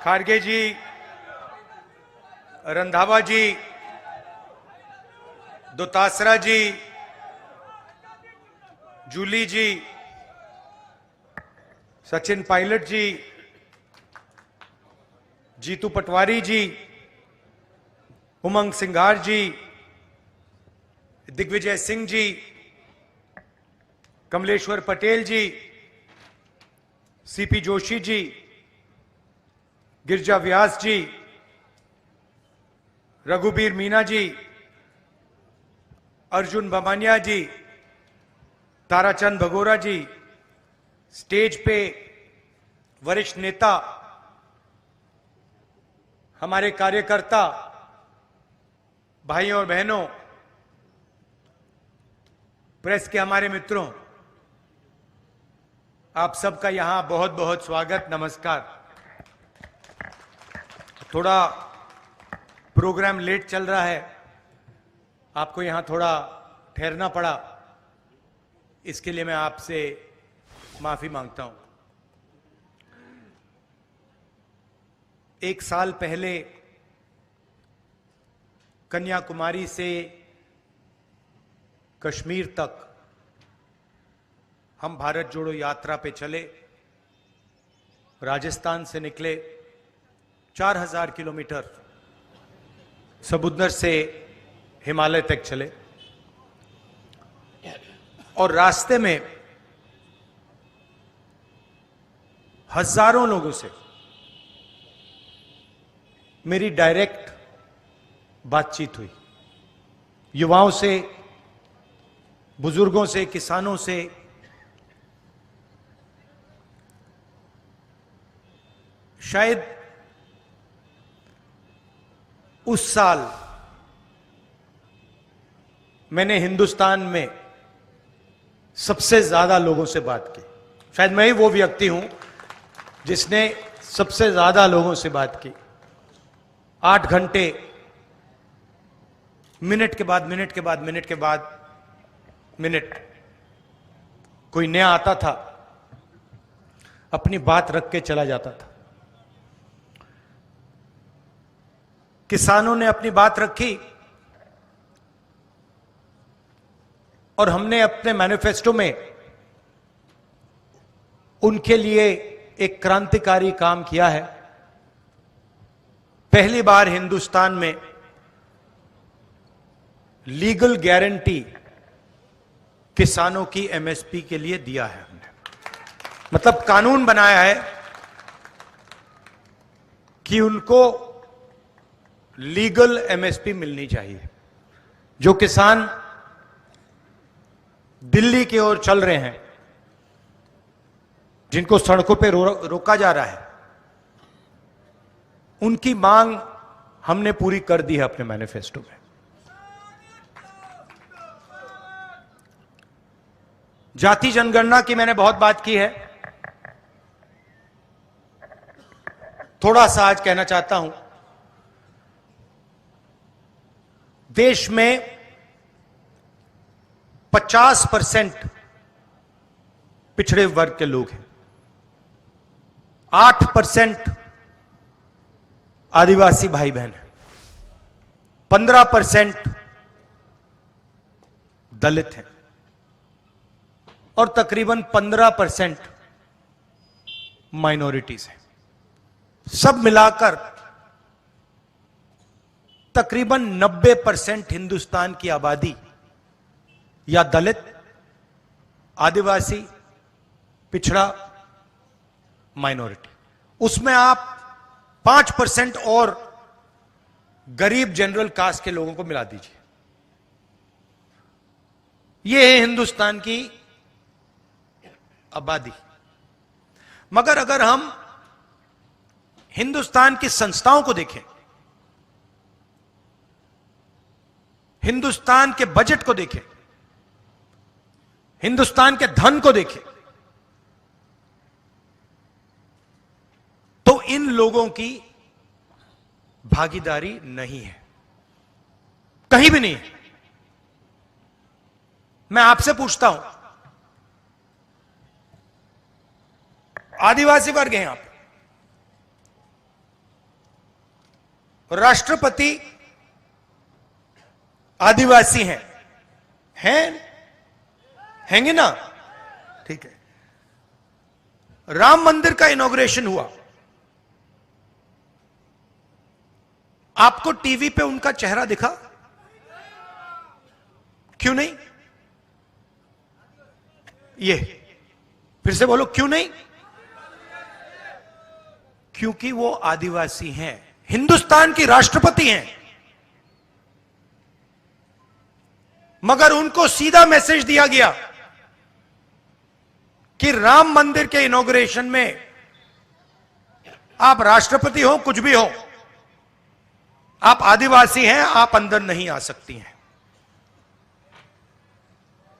खारगे जी, रंधावा जी, दोतासरा जी, जूली जी, सचिन पायलट जी, जीतू पटवारी जी, उमंग सिंघार जी, दिग्विजय सिंह जी, कमलेश्वर पटेल जी, CP Joshi ji, गिरजा व्यास जी, रघुबीर मीना जी, अर्जुन भमानिया जी, ताराचंद भगोरा जी, stage पे वरिष्ठ नेता, हमारे कार्यकर्ता भाइयों और बहनों, प्रेस के हमारे मित्रों, आप सबका यहां बहुत बहुत स्वागत, नमस्कार। थोड़ा प्रोग्राम लेट चल रहा है, आपको यहां थोड़ा ठहरना पड़ा, इसके लिए मैं आपसे माफी मांगता हूं। एक साल पहले कन्याकुमारी से कश्मीर तक हम भारत जोड़ो यात्रा पे चले, राजस्थान से निकले, 4000 किलोमीटर समुद्र से हिमालय तक चले और रास्ते में हजारों लोगों से मेरी डायरेक्ट बातचीत हुई, युवाओं से, बुजुर्गों से, किसानों से। शायद उस साल मैंने हिंदुस्तान में सबसे ज्यादा लोगों से बात की। शायद मैं ही वो व्यक्ति हूं जिसने सबसे ज्यादा लोगों से बात की। 8 घंटे, मिनट के बाद मिनट के बाद मिनट के बाद मिनट, कोई नया आता था, अपनी बात रख के चला जाता था। किसानों ने अपनी बात रखी और हमने अपने मैनिफेस्टो में उनके लिए एक क्रांतिकारी काम किया है। पहली बार हिंदुस्तान में लीगल गारंटी किसानों की एमएसपी के लिए दिया है हमने, मतलब कानून बनाया है कि उनको लीगल एमएसपी मिलनी चाहिए। जो किसान दिल्ली की ओर चल रहे हैं, जिनको सड़कों पे रोका जा रहा है, उनकी मांग हमने पूरी कर दी है अपने मैनिफेस्टो में। जाति जनगणना की मैंने बहुत बात की है, थोड़ा सा आज कहना चाहता हूं। देश में 50% पिछड़े वर्ग के लोग हैं, 8% आदिवासी भाई बहन हैं, 15% दलित हैं और तकरीबन 15% माइनॉरिटीज हैं। सब मिलाकर तकरीबन 90% हिंदुस्तान की आबादी या दलित, आदिवासी, पिछड़ा, माइनॉरिटी। उसमें आप 5% और गरीब जनरल कास्ट के लोगों को मिला दीजिए। यह है हिंदुस्तान की आबादी। मगर अगर हम हिंदुस्तान की संस्थाओं को देखें, हिंदुस्तान के बजट को देखें, हिंदुस्तान के धन को देखें, तो इन लोगों की भागीदारी नहीं है, कहीं भी नहीं है। मैं आपसे पूछता हूं, आदिवासी वर्ग हैं यहां पर, राष्ट्रपति आदिवासी हैं हैंगे ना? ठीक है। राम मंदिर का इनॉग्रेशन हुआ, आपको टीवी पे उनका चेहरा दिखा? क्यों नहीं? ये फिर से बोलो, क्यों नहीं? क्योंकि वो आदिवासी हैं, हिंदुस्तान की राष्ट्रपति हैं, मगर उनको सीधा मैसेज दिया गया कि राम मंदिर के इनॉग्रेशन में आप राष्ट्रपति हो, कुछ भी हो, आप आदिवासी हैं, आप अंदर नहीं आ सकती हैं।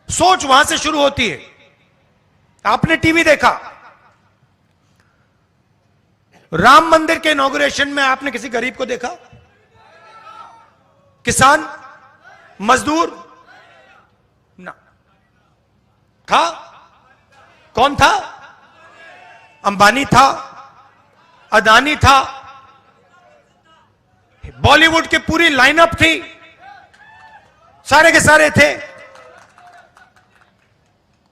सोच वहां से शुरू होती है। आपने टीवी देखा, राम मंदिर के इनॉग्रेशन में आपने किसी गरीब को देखा? किसान, मजदूर ना था? कौन था? अंबानी था, अदानी था, बॉलीवुड की पूरी लाइनअप थी, सारे के सारे थे,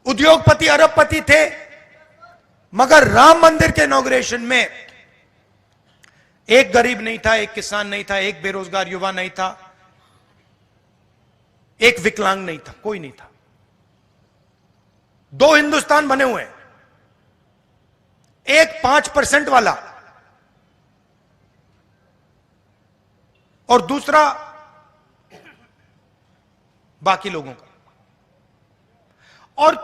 उद्योगपति अरबपति थे, मगर राम मंदिर के इनॉग्रेशन में एक गरीब नहीं था, एक किसान नहीं था, एक बेरोजगार युवा नहीं था, एक विकलांग नहीं था, कोई नहीं था। दो हिंदुस्तान बने हुए हैं, एक 5% वाला और दूसरा बाकी लोगों का। और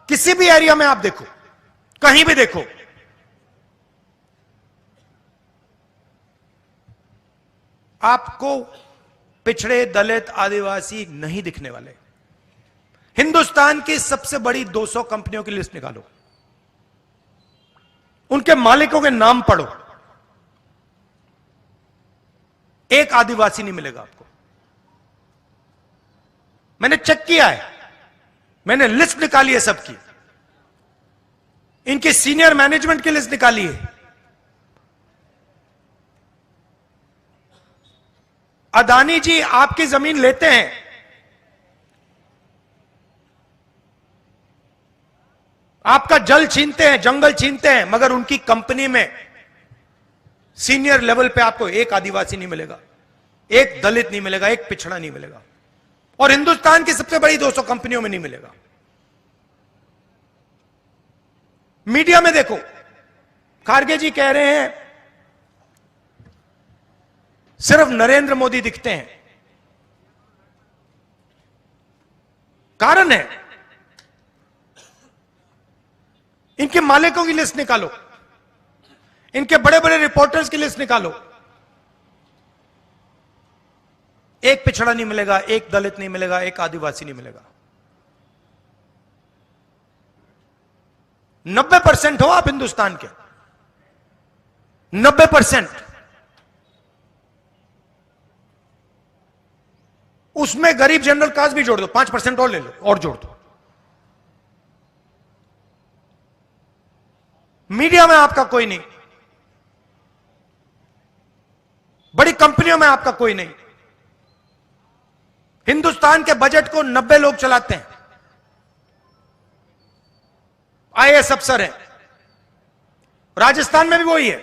किसी भी एरिया में आप देखो, कहीं भी देखो, आपको पिछड़े, दलित, आदिवासी नहीं दिखने वाले। हिंदुस्तान की सबसे बड़ी 200 कंपनियों की लिस्ट निकालो, उनके मालिकों के नाम पढ़ो, एक आदिवासी नहीं मिलेगा आपको। मैंने चेक किया है, मैंने लिस्ट निकाली है सबकी, इनके सीनियर मैनेजमेंट की लिस्ट निकाली है। अदानी जी आपकी जमीन लेते हैं, आपका जल छीनते हैं, जंगल छीनते हैं, मगर उनकी कंपनी में सीनियर लेवल पे आपको एक आदिवासी नहीं मिलेगा, एक दलित नहीं मिलेगा, एक पिछड़ा नहीं मिलेगा, और हिंदुस्तान की सबसे बड़ी 200 कंपनियों में नहीं मिलेगा। मीडिया में देखो, खारगे जी कह रहे हैं सिर्फ नरेंद्र मोदी दिखते हैं। कारण है, इनके मालिकों की लिस्ट निकालो, इनके बड़े बड़े रिपोर्टर्स की लिस्ट निकालो, एक पिछड़ा नहीं मिलेगा, एक दलित नहीं मिलेगा, एक आदिवासी नहीं मिलेगा। 90% हो आप हिंदुस्तान के, 90%, उसमें गरीब जनरल कास्ट भी जोड़ दो, 5% और ले लो और जोड़ दो। मीडिया में आपका कोई नहीं, बड़ी कंपनियों में आपका कोई नहीं। हिंदुस्तान के बजट को 90 लोग चलाते हैं, आईएएस अफसर हैं। राजस्थान में भी वही है,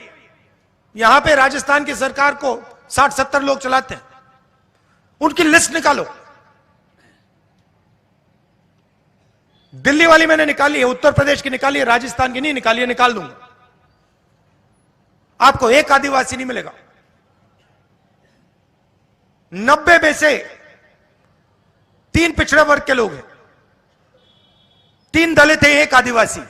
यहां पे राजस्थान की सरकार को 60-70 लोग चलाते हैं। उनकी लिस्ट निकालो। दिल्ली वाली मैंने निकाली है, उत्तर प्रदेश की निकाली है, राजस्थान की नहीं निकाली है, निकाल दूंगा। आपको एक आदिवासी नहीं मिलेगा। 90 में से 3 पिछड़े वर्ग के लोग हैं, 3 दलित हैं, एक आदिवासी।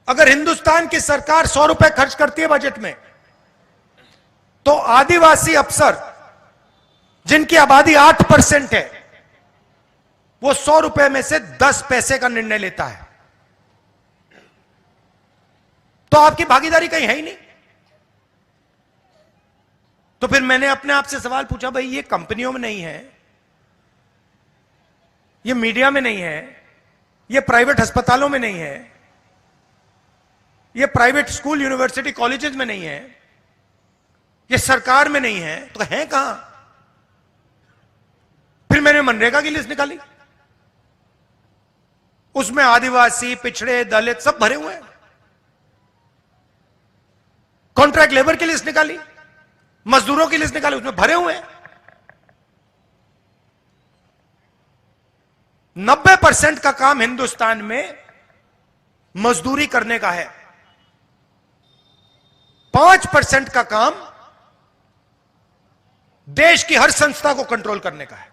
अगर हिंदुस्तान की सरकार 100 रुपए खर्च करती है बजट में, तो आदिवासी अफसर जिनकी आबादी 8% है, वो 100 रुपए में से 10 पैसे का निर्णय लेता है। तो आपकी भागीदारी कहीं है ही नहीं। तो फिर मैंने अपने आप से सवाल पूछा, भाई ये कंपनियों में नहीं है, ये मीडिया में नहीं है, ये प्राइवेट अस्पतालों में नहीं है, ये प्राइवेट स्कूल यूनिवर्सिटी कॉलेजेस में नहीं है, ये सरकार में नहीं है, तो है कहां? फिर मैंने मनरेगा की लिस्ट निकाली, उसमें आदिवासी, पिछड़े, दलित सब भरे हुए हैं। कॉन्ट्रैक्ट लेबर की लिस्ट निकाली, मजदूरों की लिस्ट निकाली, उसमें भरे हुए हैं। 90% का काम हिंदुस्तान में मजदूरी करने का है, 5% का काम देश की हर संस्था को कंट्रोल करने का है।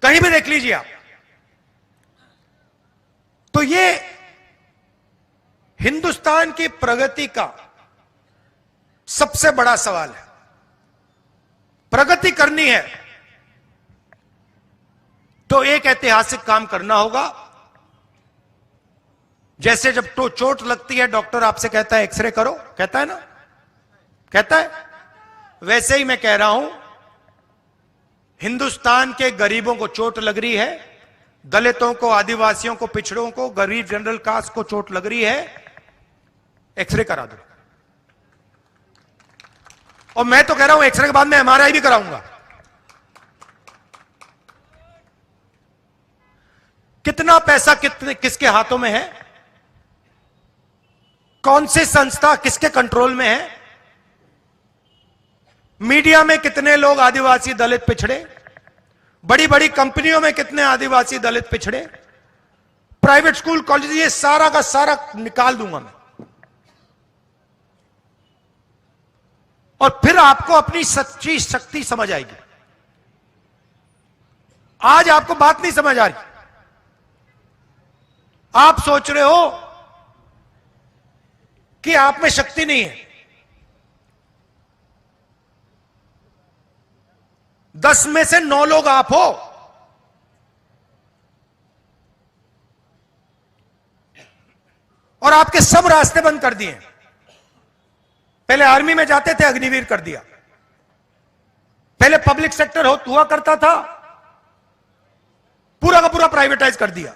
कहीं भी देख लीजिए आप, तो ये हिंदुस्तान की प्रगति का सबसे बड़ा सवाल है। प्रगति करनी है तो एक ऐतिहासिक काम करना होगा। जैसे जब तो चोट लगती है, डॉक्टर आपसे कहता है एक्सरे करो, कहता है ना, कहता है, वैसे ही मैं कह रहा हूं, हिंदुस्तान के गरीबों को चोट लग रही है, दलितों को, आदिवासियों को, पिछड़ों को, गरीब जनरल कास्ट को चोट लग रही है, एक्सरे करा दो। और मैं तो कह रहा हूं एक्सरे के बाद में एमआरआई भी कराऊंगा। कितना पैसा किसके हाथों में है, कौन सी संस्था किसके कंट्रोल में है, मीडिया में कितने लोग आदिवासी, दलित, पिछड़े, बड़ी बड़ी कंपनियों में कितने आदिवासी, दलित, पिछड़े, प्राइवेट स्कूल, कॉलेज, ये सारा का सारा निकाल दूंगा मैं। और फिर आपको अपनी सच्ची शक्ति समझ आएगी। आज आपको बात नहीं समझ आ रही, आप सोच रहे हो कि आप में शक्ति नहीं है। 10 में से 9 लोग आप हो। और आपके सब रास्ते बंद कर दिए। पहले आर्मी में जाते थे, अग्निवीर कर दिया। पहले पब्लिक सेक्टर हुआ करता था, पूरा का पूरा प्राइवेटाइज कर दिया।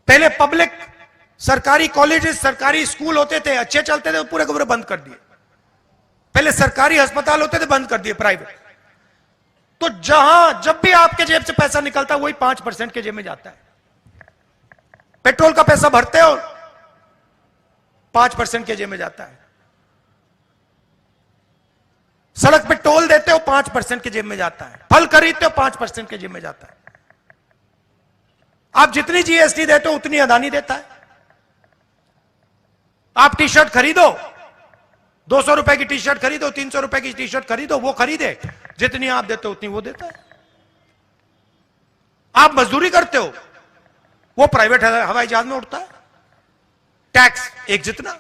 पहले पब्लिक सरकारी कॉलेजेस, सरकारी स्कूल होते थे, अच्छे चलते थे, पूरे के पूरे बंद कर दिए। पहले सरकारी अस्पताल होते थे, बंद कर दिए प्राइवेट। तो जहां जब भी आपके जेब से पैसा निकलता है, वही 5% के जेब में जाता है। पेट्रोल का पैसा भरते हो, 5% के जेब में जाता है। सड़क पे टोल देते हो, 5% के जेब में जाता है। फल खरीदते हो, 5% के जेब में जाता है। आप जितनी जीएसटी देते हो, उतनी अदानी देता है। आप टी शर्ट खरीदो, 200 रुपए की टी शर्ट खरीदो, 300 रुपए की टी शर्ट खरीदो, वो खरीदे, जितनी आप देते हो उतनी वो देता है। आप मजदूरी करते हो, वो प्राइवेट हवाई जहाज में उड़ता है, टैक्स एक जितना।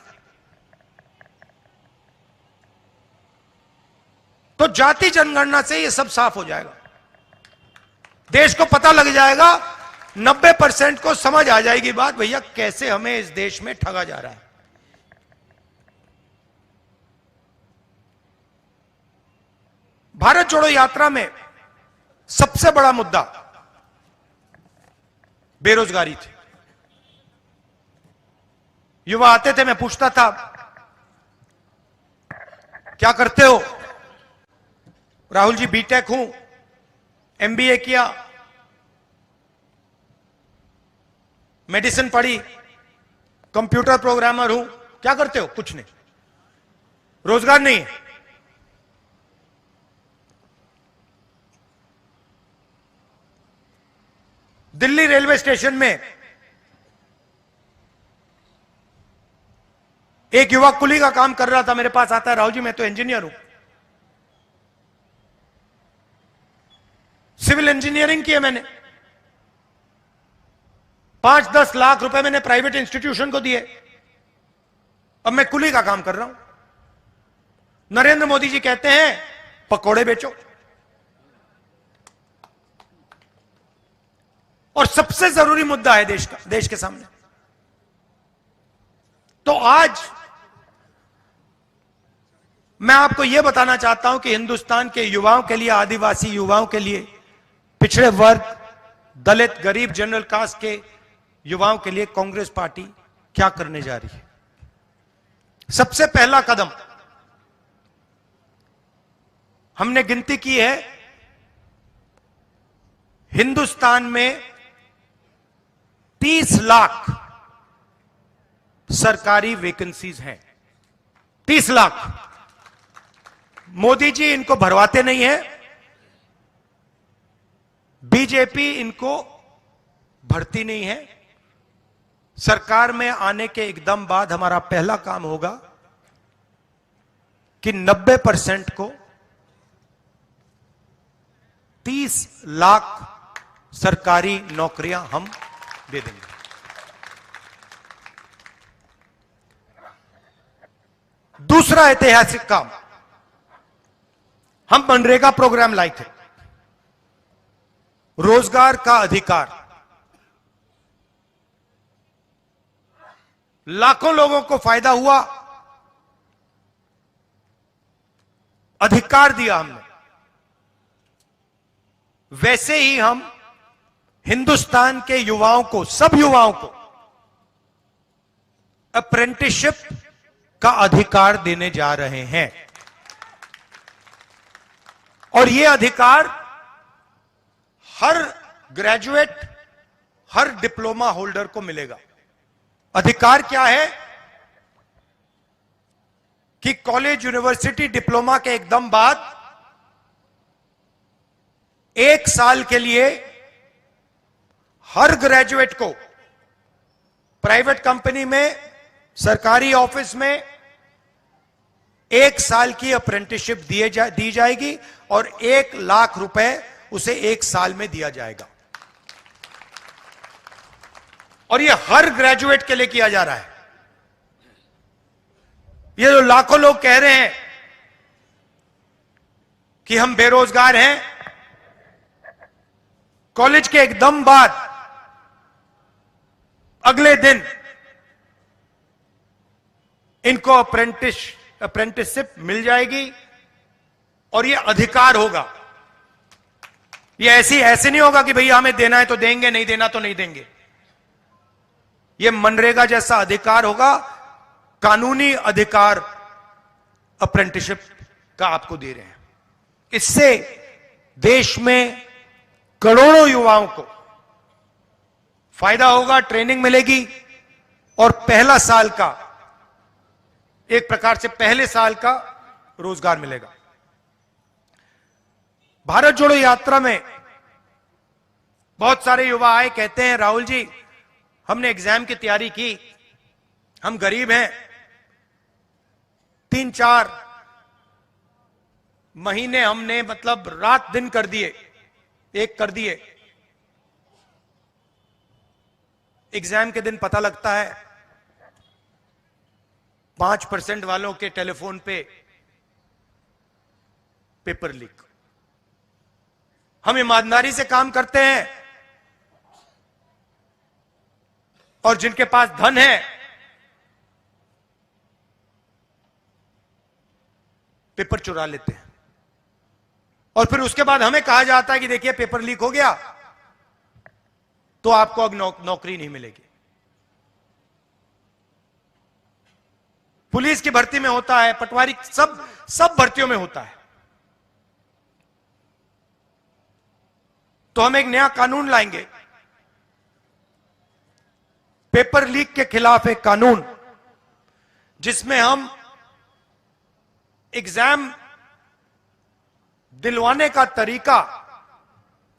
तो जाति जनगणना से ये सब साफ हो जाएगा, देश को पता लग जाएगा, 90% को समझ आ जाएगी बात, भैया कैसे हमें इस देश में ठगा जा रहा है। भारत जोड़ो यात्रा में सबसे बड़ा मुद्दा बेरोजगारी थी। युवा आते थे, मैं पूछता था क्या करते हो? राहुल जी बीटेक हूं, एमबीए किया, मेडिसिन पढ़ी, कंप्यूटर प्रोग्रामर हूं। क्या करते हो? कुछ नहीं, रोजगार नहीं है। दिल्ली रेलवे स्टेशन में एक युवक कुली का काम कर रहा था, मेरे पास आता है, राहुल जी मैं तो इंजीनियर हूं, सिविल इंजीनियरिंग की है मैंने, 5-10 लाख रुपए मैंने प्राइवेट इंस्टीट्यूशन को दिए, अब मैं कुली का काम कर रहा हूं। नरेंद्र मोदी जी कहते हैं पकोड़े बेचो। और सबसे जरूरी मुद्दा है देश का, देश के सामने। तो आज मैं आपको यह बताना चाहता हूं कि हिंदुस्तान के युवाओं के लिए, आदिवासी युवाओं के लिए, पिछड़े वर्ग, दलित, गरीब, जनरल कास्ट के युवाओं के लिए कांग्रेस पार्टी क्या करने जा रही है। सबसे पहला कदम हमने गिनती की है, हिंदुस्तान में 30 लाख सरकारी वैकेंसीज हैं। 30 लाख। मोदी जी इनको भरवाते नहीं है, बीजेपी इनको भरती नहीं है। सरकार में आने के एकदम बाद हमारा पहला काम होगा कि 90% को 30 लाख सरकारी नौकरियां हम दे देंगे। दूसरा ऐतिहासिक काम, हम मनरेगा प्रोग्राम लाए थे, रोजगार का अधिकार। लाखों लोगों को फायदा हुआ, अधिकार दिया हमने। वैसे ही हम हिंदुस्तान के युवाओं को, सब युवाओं को अप्रेंटिसशिप का अधिकार देने जा रहे हैं। और यह अधिकार हर ग्रेजुएट, हर डिप्लोमा होल्डर को मिलेगा। अधिकार क्या है कि कॉलेज, यूनिवर्सिटी, डिप्लोमा के एकदम बाद 1 साल के लिए हर ग्रेजुएट को प्राइवेट कंपनी में, सरकारी ऑफिस में 1 साल की अप्रेंटिसशिप दी जाएगी और 1 लाख रुपए उसे 1 साल में दिया जाएगा। और यह हर ग्रेजुएट के लिए किया जा रहा है। ये जो लाखों लोग कह रहे हैं कि हम बेरोजगार हैं, कॉलेज के एकदम बाद अगले दिन इनको अप्रेंटिसशिप मिल जाएगी और यह अधिकार होगा। यह ऐसे नहीं होगा कि भैया हमें देना है तो देंगे, नहीं देना तो नहीं देंगे। यह मनरेगा जैसा अधिकार होगा, कानूनी अधिकार अप्रेंटिसशिप का आपको दे रहे हैं। इससे देश में करोड़ों युवाओं को फायदा होगा, ट्रेनिंग मिलेगी और पहला साल का, एक प्रकार से पहले साल का रोजगार मिलेगा। भारत जोड़ो यात्रा में बहुत सारे युवा आए, कहते हैं राहुल जी हमने एग्जाम की तैयारी की, हम गरीब हैं, 3-4 महीने हमने मतलब रात दिन कर दिए, एक कर दिए। एग्जाम के दिन पता लगता है 5% वालों के टेलीफोन पे पेपर लीक। हम ईमानदारी से काम करते हैं और जिनके पास धन है पेपर चुरा लेते हैं और फिर उसके बाद हमें कहा जाता है कि देखिए पेपर लीक हो गया तो आपको अब नौकरी नहीं मिलेगी। पुलिस की भर्ती में होता है, पटवारी, सब भर्तियों में होता है। तो हम एक नया कानून लाएंगे, पेपर लीक के खिलाफ एक कानून, जिसमें हम एग्जाम दिलवाने का तरीका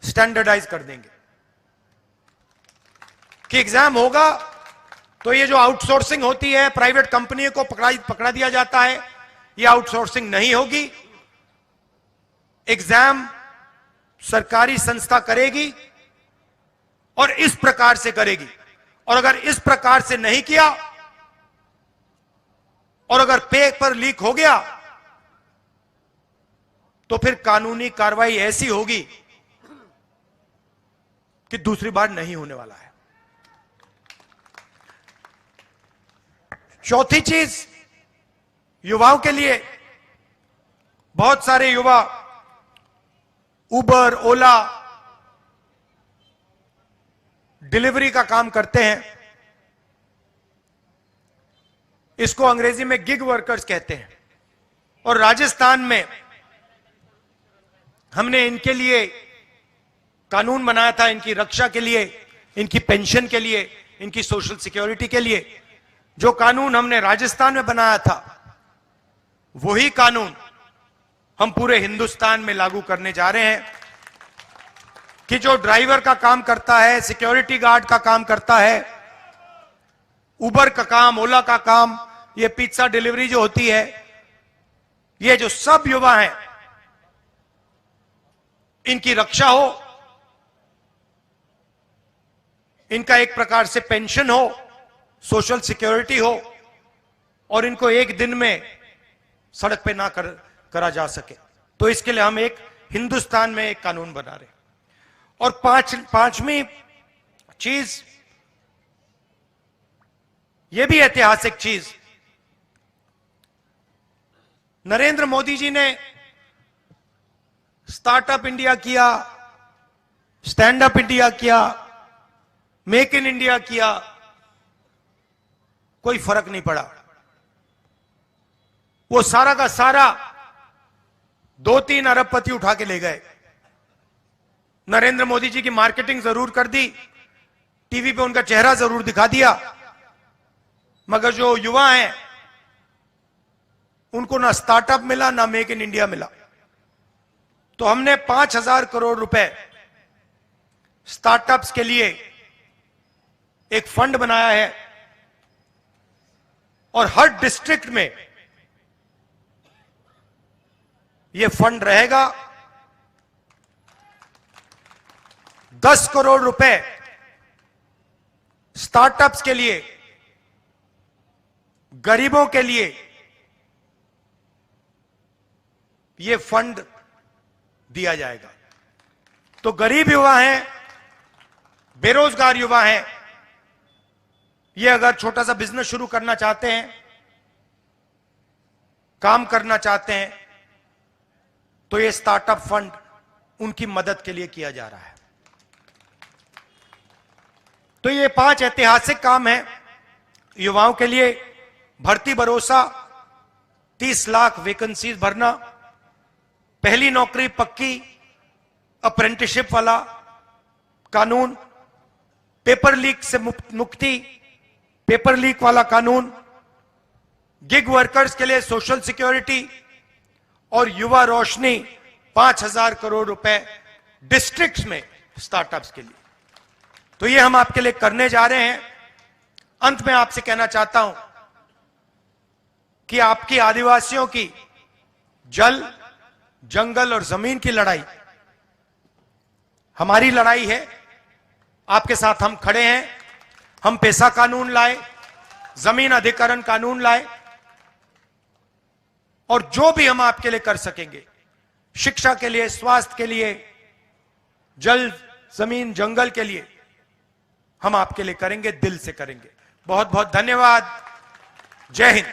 स्टैंडर्डाइज कर देंगे कि एग्जाम होगा तो ये जो आउटसोर्सिंग होती है, प्राइवेट कंपनियों को पकड़ा दिया जाता है, ये आउटसोर्सिंग नहीं होगी। एग्जाम सरकारी संस्था करेगी और इस प्रकार से करेगी। और अगर इस प्रकार से नहीं किया और अगर पेपर लीक हो गया तो फिर कानूनी कार्रवाई ऐसी होगी कि दूसरी बार नहीं होने वाला है। चौथी चीज, युवाओं के लिए बहुत सारे युवा उबर, ओला डिलीवरी का काम करते हैं, इसको अंग्रेजी में गिग वर्कर्स कहते हैं। और राजस्थान में हमने इनके लिए कानून बनाया था, इनकी रक्षा के लिए, इनकी पेंशन के लिए, इनकी सोशल सिक्योरिटी के लिए। जो कानून हमने राजस्थान में बनाया था, वही कानून हम पूरे हिंदुस्तान में लागू करने जा रहे हैं कि जो ड्राइवर का काम करता है, सिक्योरिटी गार्ड का काम करता है, उबर का काम, ओला का काम, ये पिज्जा डिलीवरी जो होती है, ये जो सब युवा हैं, इनकी रक्षा हो, इनका एक प्रकार से पेंशन हो, सोशल सिक्योरिटी हो, और इनको एक दिन में सड़क पे ना करा जा सके। तो इसके लिए हम एक हिंदुस्तान में एक कानून बना रहे हैं। और पांचवी चीज, यह भी ऐतिहासिक चीज, नरेंद्र मोदी जी ने स्टार्टअप इंडिया किया, स्टैंड अप इंडिया किया, मेक इन इंडिया किया, कोई फर्क नहीं पड़ा। वो सारा का सारा 2-3 अरबपति उठा के ले गए। नरेंद्र मोदी जी की मार्केटिंग जरूर कर दी, टीवी पे उनका चेहरा जरूर दिखा दिया, मगर जो युवा हैं उनको ना स्टार्टअप मिला, ना मेक इन इंडिया मिला। तो हमने 5,000 करोड़ रुपए स्टार्टअप्स के लिए एक फंड बनाया है, और हर डिस्ट्रिक्ट में यह फंड रहेगा। 10 करोड़ रुपए स्टार्टअप्स के लिए, गरीबों के लिए यह फंड दिया जाएगा। तो गरीब युवा हैं, बेरोजगार युवा हैं, ये अगर छोटा सा बिजनेस शुरू करना चाहते हैं, काम करना चाहते हैं, तो ये स्टार्टअप फंड उनकी मदद के लिए किया जा रहा है। तो ये 5 ऐतिहासिक काम हैं युवाओं के लिए। भर्ती भरोसा, 30 लाख वैकेंसीज भरना, पहली नौकरी पक्की, अप्रेंटिसशिप वाला कानून, पेपर लीक से मुक्ति, पेपर लीक वाला कानून, गिग वर्कर्स के लिए सोशल सिक्योरिटी, और युवा रोशनी 5,000 करोड़ रुपए डिस्ट्रिक्ट्स में स्टार्टअप्स के लिए। तो ये हम आपके लिए करने जा रहे हैं। अंत में आपसे कहना चाहता हूं कि आपकी आदिवासियों की जल, जंगल और जमीन की लड़ाई हमारी लड़ाई है। आपके साथ हम खड़े हैं। हम पैसा कानून लाए, जमीन अधिकरण कानून लाए, और जो भी हम आपके लिए कर सकेंगे, शिक्षा के लिए, स्वास्थ्य के लिए, जल, जमीन, जंगल के लिए, हम आपके लिए करेंगे, दिल से करेंगे। बहुत बहुत धन्यवाद। जय हिंद।